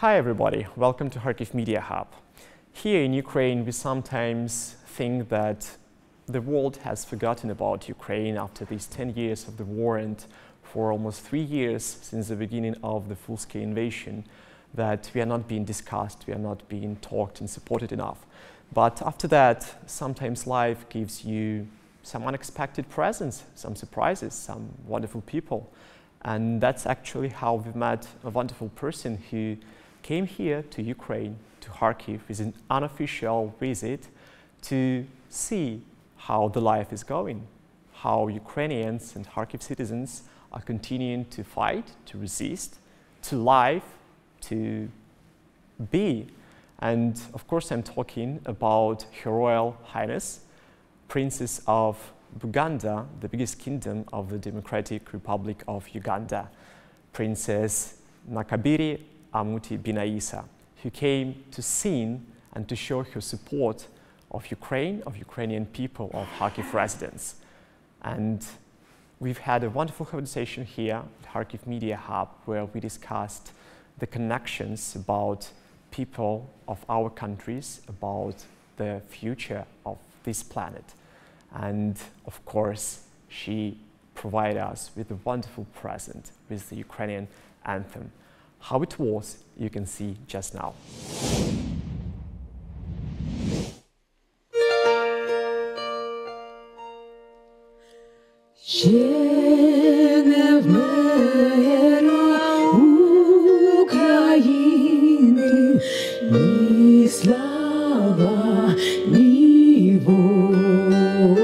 Hi everybody, welcome to Kharkiv Media Hub. Here in Ukraine, we sometimes think that the world has forgotten about Ukraine after these 10 years of the war and for almost 3 years since the beginning of the full-scale invasion, that we are not being discussed, we are not being talked and supported enough. But after that, sometimes life gives you some unexpected presents, some surprises, some wonderful people. And that's actually how we met a wonderful person who came here to Ukraine, to Kharkiv, with an unofficial visit to see how the life is going, how Ukrainians and Kharkiv citizens are continuing to fight, to resist, to live, to be. And of course, I'm talking about Her Royal Highness, Princess of Buganda, the biggest kingdom of the Democratic Republic of Uganda, Princess Nakabiri Amuti Biнаїса, who came to sing and to show her support of Ukraine, of Ukrainian people, of Kharkiv residents. And we've had a wonderful conversation here at Kharkiv Media Hub where we discussed the connections about people of our countries, about the future of this planet. And of course, she provided us with a wonderful present with the Ukrainian anthem. How it was, you can see just now. України, ні слава, ні воля,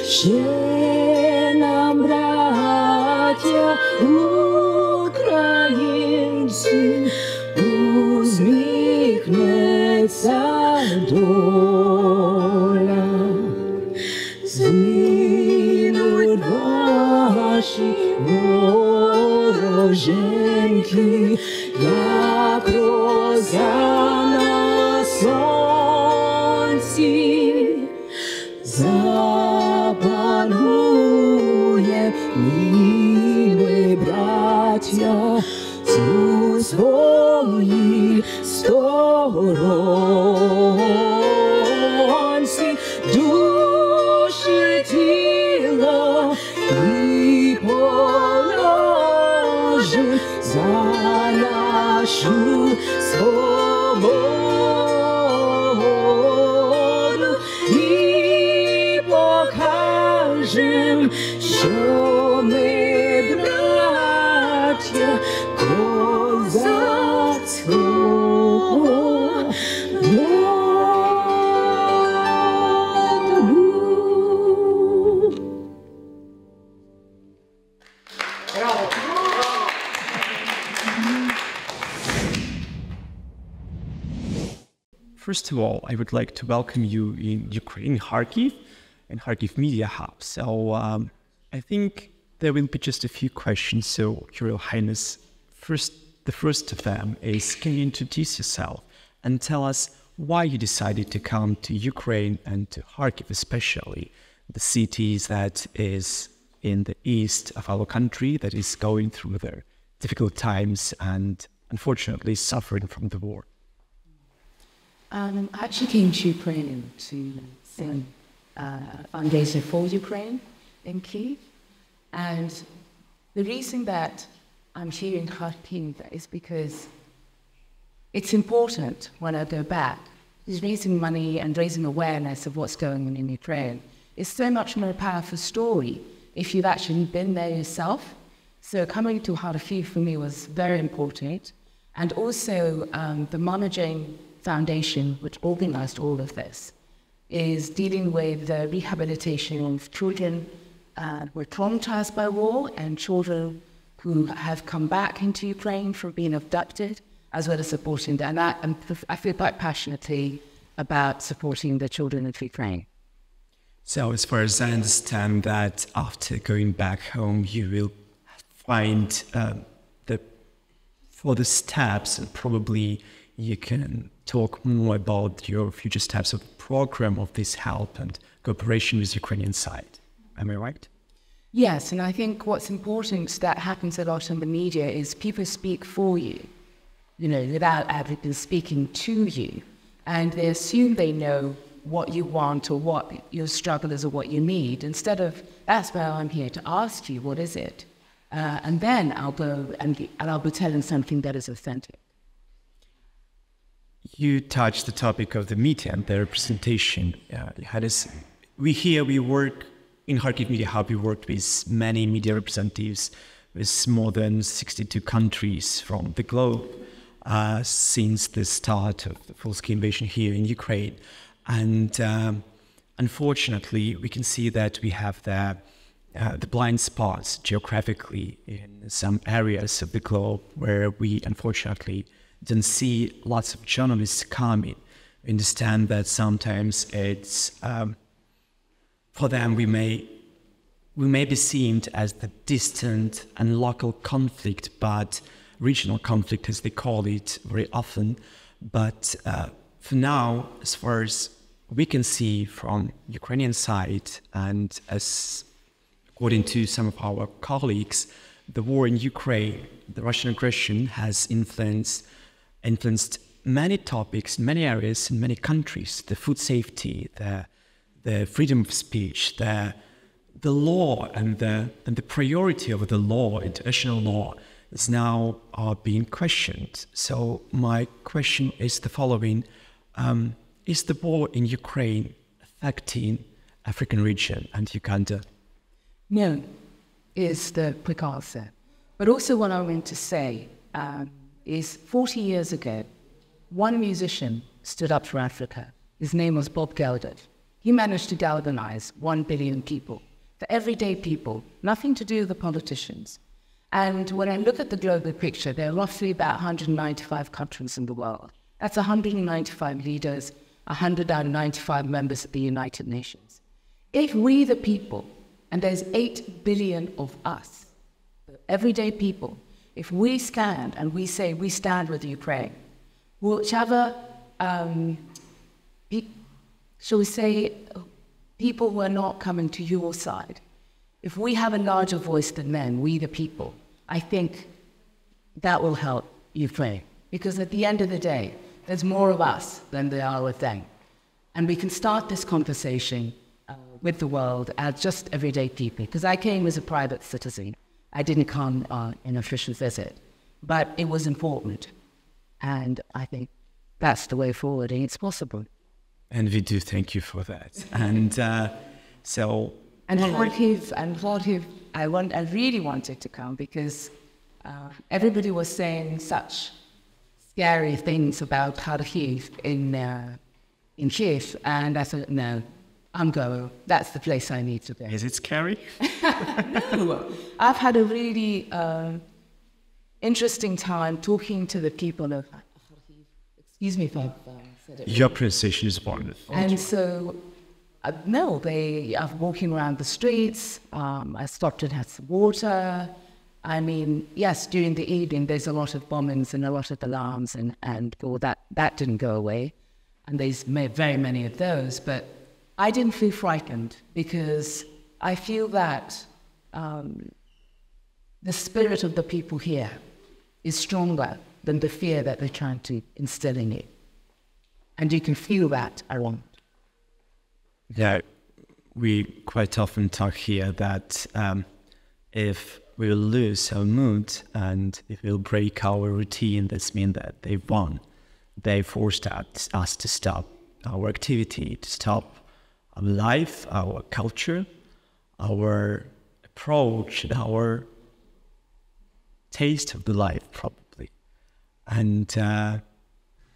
ще нам, браття українці, усміхнеться доля. Згинуть ваші вороженьки, як роза на сонці, запанує ніби браття у своїй сторонці, душі тіло і положить за нашу свободу і покажем, що ми браття козацького роду. First of all, I would like to welcome you in Ukraine, Kharkiv, and Kharkiv Media Hub. So I think there will be just a few questions. So, Your Royal Highness, the first of them is, can you introduce yourself and tell us why you decided to come to Ukraine and to Kharkiv especially, the cities that is in the east of our country that is going through their difficult times and unfortunately suffering from the war? I actually came to Ukraine to sing a foundation for Ukraine in Kyiv. And the reason that I'm here in Kharkiv is because it's important when I go back, is raising money and raising awareness of what's going on in Ukraine. It's so much more powerful story if you've actually been there yourself. So coming to Kharkiv for me was very important. And also the managing foundation, which organized all of this, is dealing with the rehabilitation of children who were traumatized by war and children who have come back into Ukraine from being abducted, as well as supporting them. And I feel quite passionately about supporting the children of Ukraine. So as far as I understand that after going back home, you will find the further steps, and probably you can talk more about your future steps of the program of this help and cooperation with Ukrainian side. Am I right? Yes, and I think what's important that happens a lot in the media is people speak for you, without advocating speaking to you. And they assume they know what you want or what your struggle is or what you need. Instead of, that's why I'm here to ask you, what is it? And then I'll go and I'll be telling something that is authentic. You touched the topic of the media and the representation. We work in Kharkiv Media Hub. We worked with many media representatives with more than 62 countries from the globe since the start of the full-scale invasion here in Ukraine. And unfortunately, we can see that we have the blind spots geographically in some areas of the globe where we unfortunately don't see lots of journalists coming. We understand that sometimes it's for them we may be seen as the distant and local conflict, but regional conflict as they call it very often. But for now, as far as we can see from Ukrainian side, and as according to some of our colleagues, the war in Ukraine, the Russian aggression has influenced many topics, many areas, in many countries. The food safety, the freedom of speech, the law and the priority of the law, international law, is now being questioned. So my question is the following: is the war in Ukraine affecting African region and Uganda? No, is the quick answer. But also what I want to say is 40 years ago, one musician stood up for Africa. His name was Bob Geldof. He managed to galvanize 1 billion people, the everyday people, nothing to do with the politicians. And when I look at the global picture, there are roughly about 195 countries in the world. That's 195 leaders, 195 members of the United Nations. If we, the people, and there's 8 billion of us, the everyday people, if we stand and we say we stand with Ukraine, whichever, shall we say, people who are not coming to your side, if we have a larger voice than men, we the people, I think that will help Ukraine. Because at the end of the day, there's more of us than there are of them. And we can start this conversation with the world as just everyday people. Because I came as a private citizen. I didn't come on an official visit. But it was important. And I think that's the way forward, and it's possible. And we do thank you for that. And so... And Kharkiv, I really wanted to come because everybody was saying such scary things about Kharkiv in Kiev, and I thought, no, I'm going. That's the place I need to be. Is it scary? No, I've had a really interesting time talking to the people of Kharkiv. Excuse me if I've said it. Your pronunciation is wonderful. And so, no, I'm walking around the streets. I stopped and had some water. I mean, yes, during the evening, there's a lot of bombings and a lot of alarms, and all that didn't go away. And there's very many of those, but I didn't feel frightened because I feel that the spirit of the people here is stronger than the fear that they're trying to instill in you. And you can feel that around. Yeah, we quite often talk here that if we will lose our mood and if we'll break our routine, this means that they've won. They forced us to stop our activity, to stop our life, our culture, our approach, our taste of the life, probably. And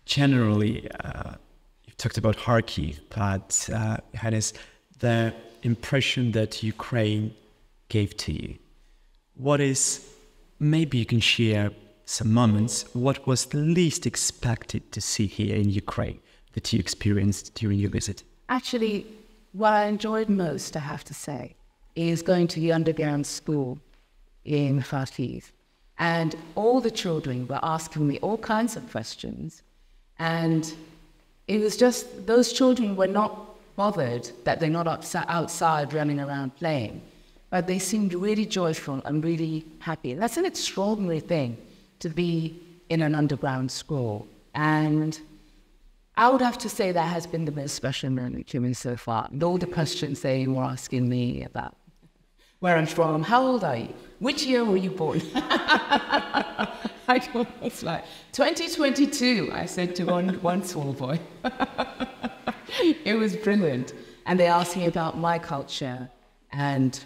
generally, you've talked about Kharkiv, but Hannes, the impression that Ukraine gave to you, what is, maybe you can share some moments, what was the least expected to see here in Ukraine that you experienced during your visit? Actually, what I enjoyed most, I have to say, is going to the underground school in Kharkiv. And all the children were asking me all kinds of questions. And it was just, those children were not bothered that they're not outside running around playing. but they seemed really joyful and really happy. That's an extraordinary thing to be in an underground school. And I would have to say that has been the most special moment to me so far. And all the questions they were asking me about where I'm from, how old are you? Which year were you born? I don't know, it's like 2022, I said to one small boy. It was brilliant. And they asked me about my culture and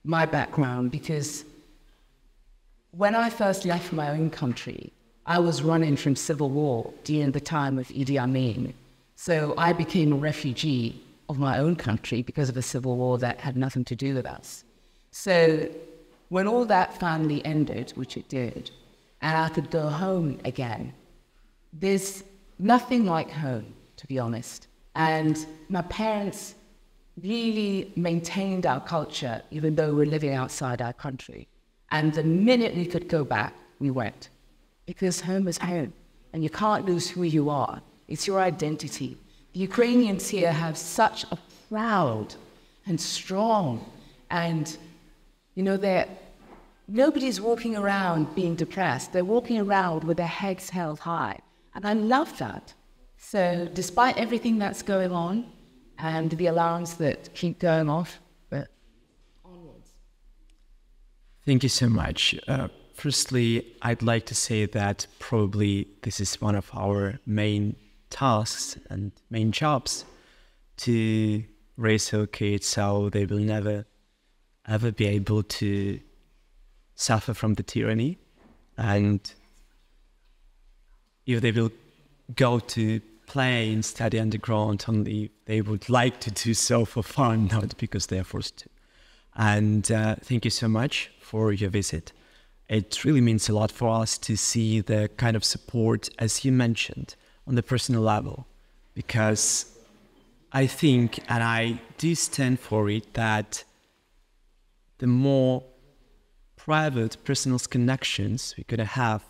my background, because when I first left my own country, I was running from civil war during the time of Idi Amin. So I became a refugee of my own country because of a civil war that had nothing to do with us. So when all that finally ended, which it did, and I could go home again, there's nothing like home, to be honest. And my parents really maintained our culture, even though we're living outside our country. And the minute we could go back, we went. Because home is home, and you can't lose who you are. It's your identity. The Ukrainians here have such a proud and strong, and nobody's walking around being depressed. They're walking around with their heads held high. And I love that. So despite everything that's going on and the alarms that keep going off, but onwards. Thank you so much. Firstly, I'd like to say that probably this is one of our main tasks and main jobs, to raise our kids so they will never ever be able to suffer from the tyranny. And if they will go to play and study underground, only they would like to do so for fun, not because they are forced to. And thank you so much for your visit. It really means a lot for us to see the kind of support, as you mentioned, on the personal level, because I think, and I do stand for it, that the more private, personal connections we're going to have,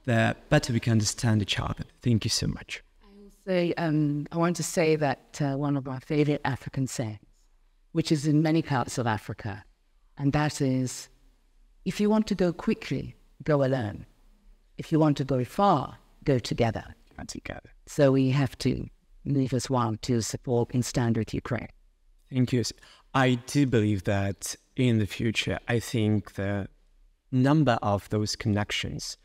the better we can understand each other. Thank you so much. I want to say that one of my favorite African sayings, which is in many parts of Africa, and that is, if you want to go quickly, go alone. If you want to go far, go together. So we have to move as one to support and stand with Ukraine. Thank you. I do believe that in the future, I think the number of those connections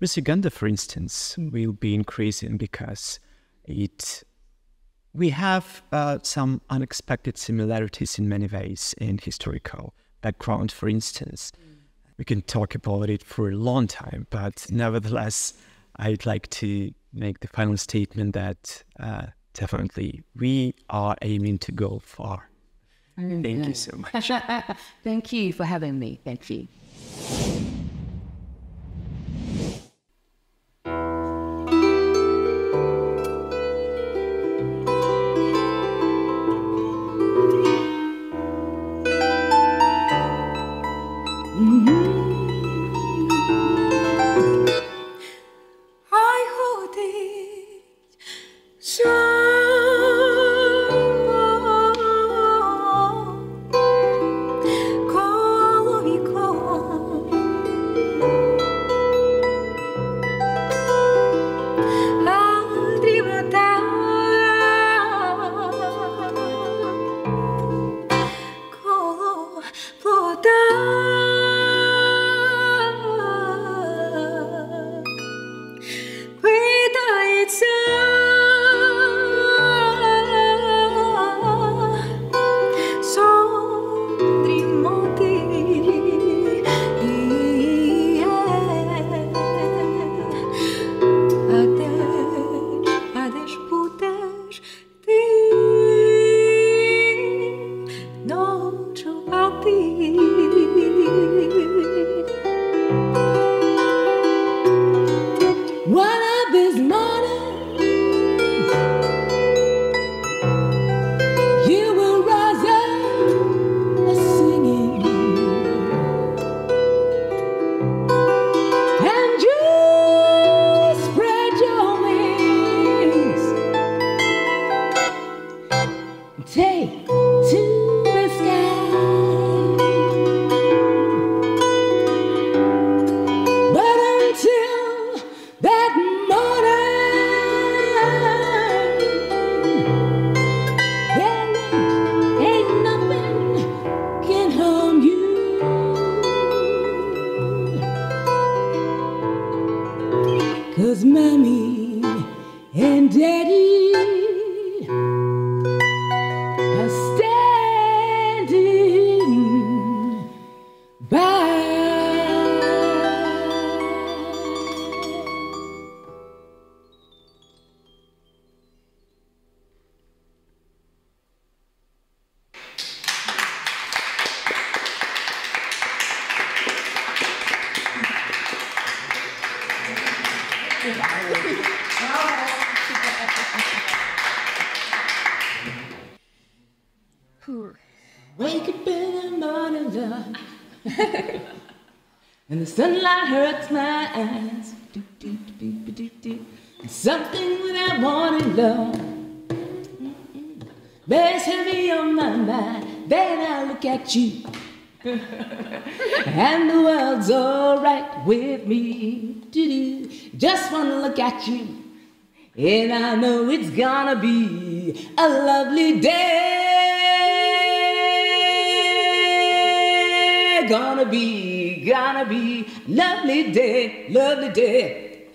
with Uganda, for instance, will be increasing, because we have some unexpected similarities in many ways in historical background, for instance. We can talk about it for a long time, but nevertheless, I'd like to make the final statement that definitely we are aiming to go far. Thank you so much. Thank you for having me. Thank you. Take to the sky. And the sunlight hurts my eyes. Something without wanting love. Bears heavy on my mind. Then I look at you. And the world's alright with me. Just wanna look at you. And I know it's gonna be a lovely day. Gonna be lovely day, lovely day.